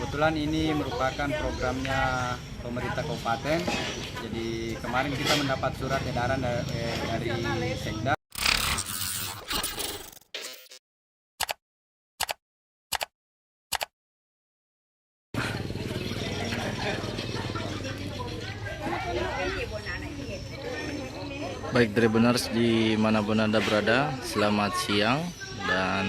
kebetulan ini merupakan programnya pemerintah kabupaten. Jadi kemarin kita mendapat surat edaran dari Sekda. Baik Tribuners dimanapun Anda berada, selamat siang dan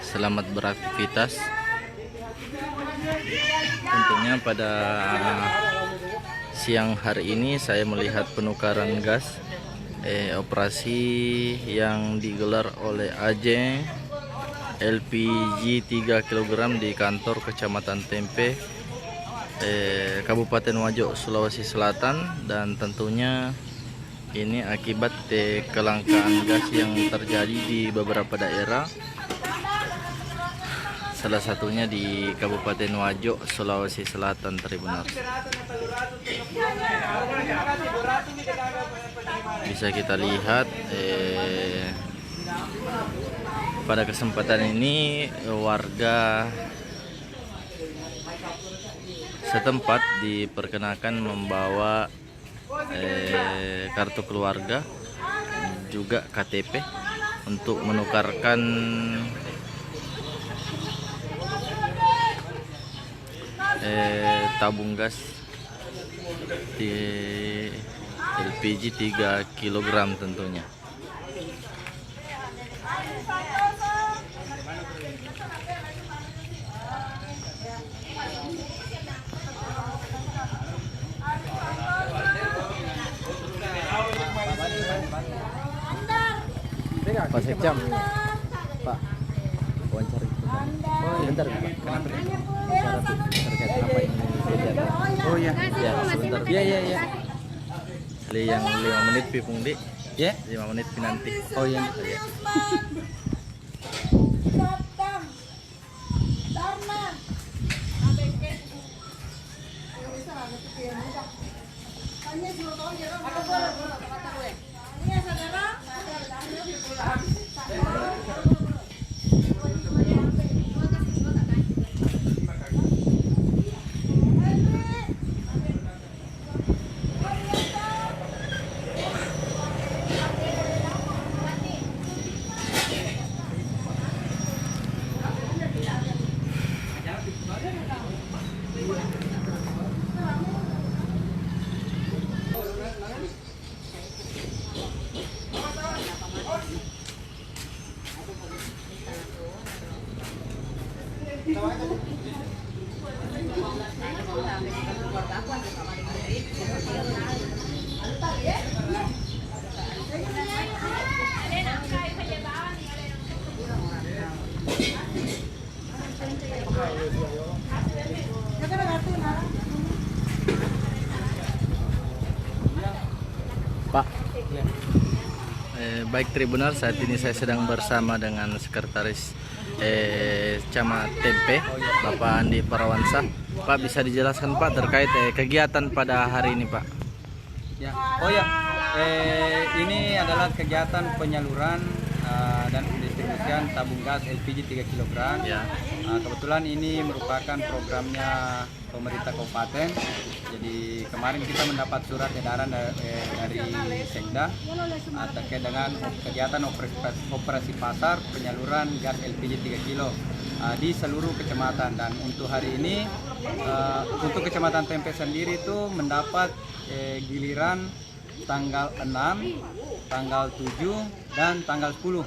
selamat beraktivitas. Tentunya pada siang hari ini saya melihat penukaran gas operasi yang digelar oleh Ajeng LPG 3 kg di kantor Kecamatan Tempe, Kabupaten Wajo, Sulawesi Selatan. Dan tentunya ini akibat kelangkaan gas yang terjadi di beberapa daerah, salah satunya di Kabupaten Wajo, Sulawesi Selatan, Tribuners. Bisa kita lihat pada kesempatan ini warga setempat diperkenakan membawa kartu keluarga, juga KTP untuk menukarkan tabung gas di LPG 3 kg tentunya. Pak Sekjam, Pak, wawancara sebentar, Pak. Kenapa? Bicara terkait apa ini kejadian? Oh ya, Ya, sebentar. iya. Kali yang 5 menit pipung di. Ya. 5 menit nanti. Oh iya. Pak. Baik Tribuners, saat ini saya sedang bersama dengan Sekretaris Camat Tempe, Bapak Andi Parawansa. Pak, bisa dijelaskan Pak terkait kegiatan pada hari ini, Pak? Ya. Oh ya, ini adalah kegiatan penyaluran dan pendistribusian tabung gas LPG 3 kg. Ya. Kebetulan ini merupakan programnya pemerintah kabupaten. Jadi kemarin kita mendapat surat edaran dari Sekda terkait dengan kegiatan operasi pasar penyaluran gas LPG 3 kg di seluruh kecamatan. Dan untuk hari ini untuk Kecamatan Tempe sendiri itu mendapat giliran tanggal 6, tanggal 7, dan tanggal 10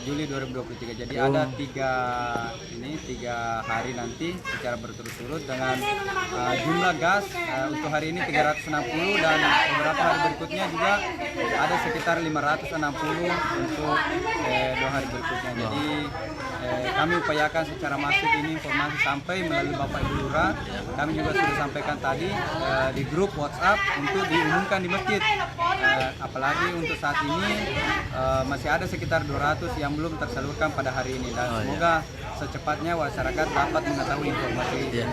Juli 2023. Jadi ada tiga hari nanti secara berturut-turut dengan jumlah gas untuk hari ini 360 dan beberapa hari berikutnya juga ada sekitar 560 untuk 2 hari berikutnya. Jadi kami upayakan secara masif ini informasi sampai melalui Bapak Ibu Lurah. Kami juga sudah sampaikan tadi di grup WhatsApp untuk diumumkan di masjid. Apalagi untuk saat ini masih ada sekitar 200 yang belum tersalurkan pada hari ini, dan semoga secepatnya masyarakat dapat mengetahui informasi ini.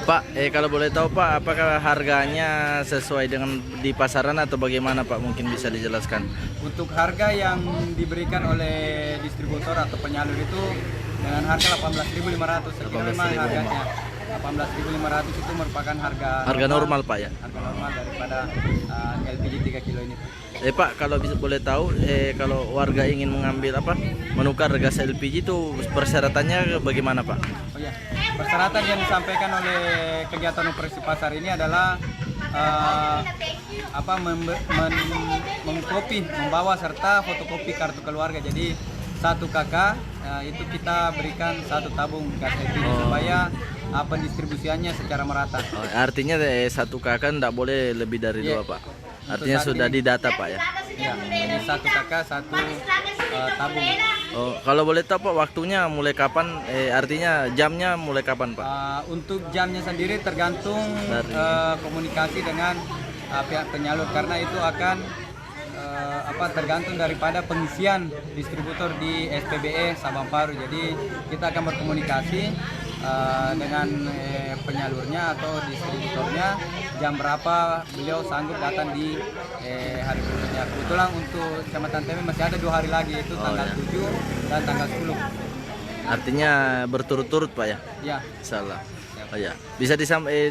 Pak, kalau boleh tahu Pak, apakah harganya sesuai dengan di pasaran atau bagaimana Pak? Mungkin bisa dijelaskan. Untuk harga yang diberikan oleh distributor atau penyalur itu dengan harga 18.500. Saya kira memang 18.500. harganya 18.500 itu merupakan Harga normal Pak ya. harga normal daripada LPG 3 kilo ini. Pak, kalau bisa boleh tahu, kalau warga ingin mengambil menukar gas LPG itu persyaratannya bagaimana Pak? Oh ya, persyaratan yang disampaikan oleh kegiatan operasi pasar ini adalah mengkopi, membawa serta fotokopi kartu keluarga. Jadi 1 KK itu kita berikan 1 tabung gas LPG supaya pendistribusiannya secara merata. Oh, artinya 1 KK tidak boleh lebih dari 2 Pak. Artinya sudah ini, didata Pak ya. Ya, jadi 1 KK 1 tabung. Oh, kalau boleh tahu Pak, waktunya mulai kapan? Artinya jamnya mulai kapan Pak? Untuk jamnya sendiri tergantung Dari- komunikasi dengan pihak penyalur, karena itu akan tergantung daripada pengisian distributor di SPBE Sabang Paru. Jadi kita akan berkomunikasi dengan penyalurnya atau distributornya jam berapa beliau sanggup datang di hari berikutnya. Kebetulan untuk Kecamatan Tempe masih ada 2 hari lagi, itu tanggal 7 dan tanggal 10. Artinya berturut-turut Pak ya? Ya. Salah. Oh ya. Bisa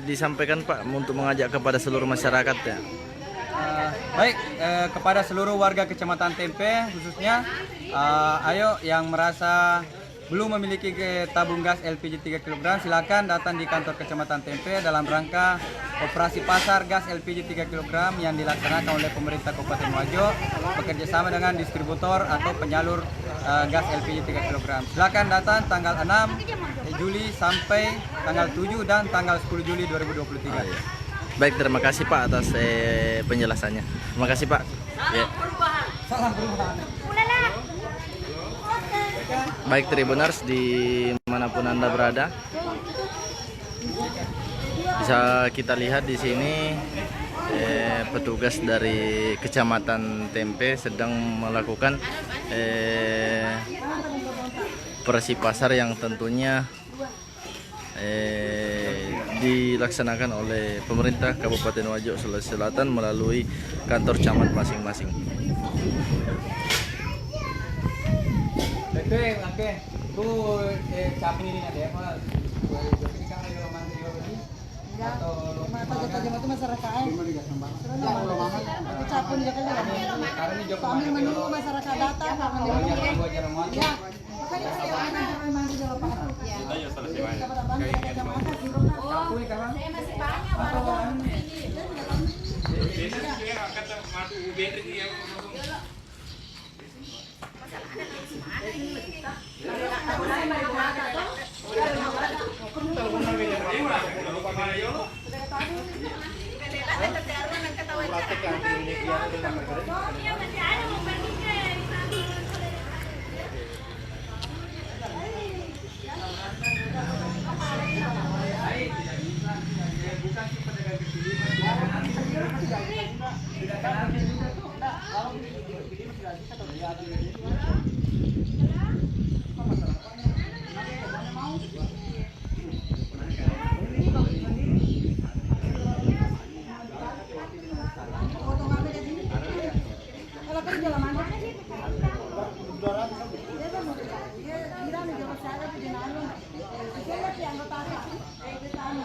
disampaikan Pak untuk mengajak kepada seluruh masyarakat ya. Baik, kepada seluruh warga Kecamatan Tempe khususnya, ayo yang merasa belum memiliki tabung gas LPG 3 kg, silakan datang di kantor Kecamatan Tempe dalam rangka operasi pasar gas LPG 3 kg yang dilaksanakan oleh pemerintah Kabupaten Wajo bekerjasama dengan distributor atau penyalur gas LPG 3 kg. Silakan datang tanggal 6 Juli sampai tanggal 7 dan tanggal 10 Juli 2023. Iya. Baik, terima kasih Pak atas penjelasannya. Terima kasih Pak. Ya. Salam perubahan. Baik Tribuners dimanapun Anda berada, bisa kita lihat di sini petugas dari Kecamatan Tempe sedang melakukan operasi pasar yang tentunya dilaksanakan oleh pemerintah Kabupaten Wajo Sulawesi Selatan melalui kantor camat masing-masing. Oke, bu capin ini ada apa? Ini kan ada roman di sini. Atau Mata jam itu masyarakat. Aku capun juga kan. karena ini Joko Kami menunggu masyarakat datang akan diumumkan. wajar roman. Ya. Makanya saya memang di Jawa Barat. Ya. Kapui kan? Kalau kan Jawa mana? Dia kan dia kira nih Jawa saya di Nalo. Dia lihat yang anggota di sana.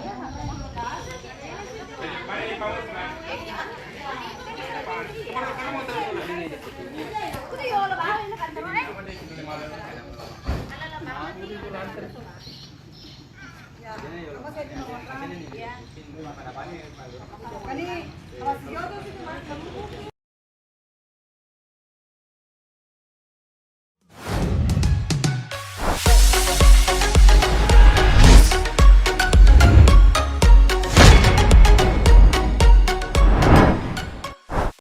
Kani rasio tuh sih